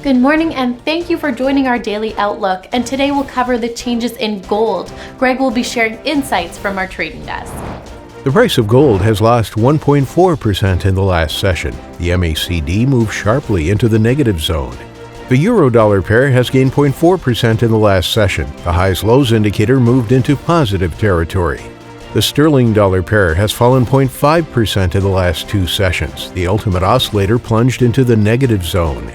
Good morning and thank you for joining our daily outlook. And today we'll cover the changes in gold. Greg will be sharing insights from our trading desk. The price of gold has lost 1.4% in the last session. The MACD moved sharply into the negative zone. The euro-dollar pair has gained 0.4% in the last session. The highs-lows indicator moved into positive territory. The sterling-dollar pair has fallen 0.5% in the last two sessions. The ultimate oscillator plunged into the negative zone.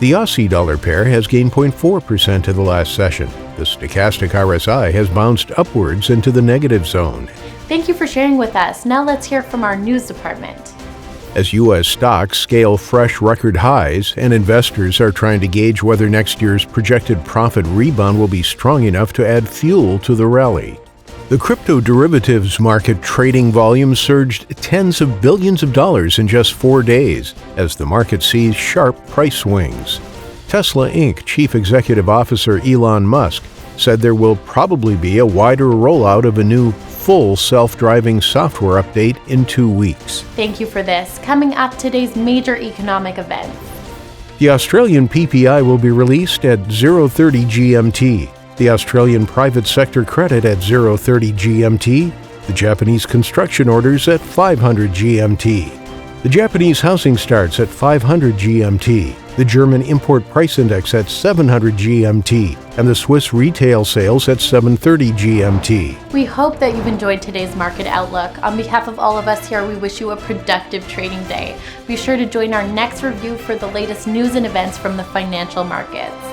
The Aussie dollar pair has gained 0.4% in the last session. The stochastic RSI has bounced upwards into the negative zone. Thank you for sharing with us. Now let's hear from our news department. As U.S. stocks scale fresh record highs and investors are trying to gauge whether next year's projected profit rebound will be strong enough to add fuel to the rally. The crypto derivatives market trading volume surged tens of billions of dollars in just 4 days as the market sees sharp price swings. Tesla Inc. Chief Executive Officer Elon Musk said there will probably be a wider rollout of a new full self-driving software update in 2 weeks. Thank you for this. Coming up, today's major economic events. The Australian PPI will be released at 0:30 GMT. The Australian private sector credit at 0:30 GMT. The Japanese construction orders at 500 GMT. The Japanese housing starts at 500 GMT. The German import price index at 700 GMT, and the Swiss retail sales at 7:30 GMT. We hope that you've enjoyed today's market outlook. On behalf of all of us here, we wish you a productive trading day. Be sure to join our next review for the latest news and events from the financial markets.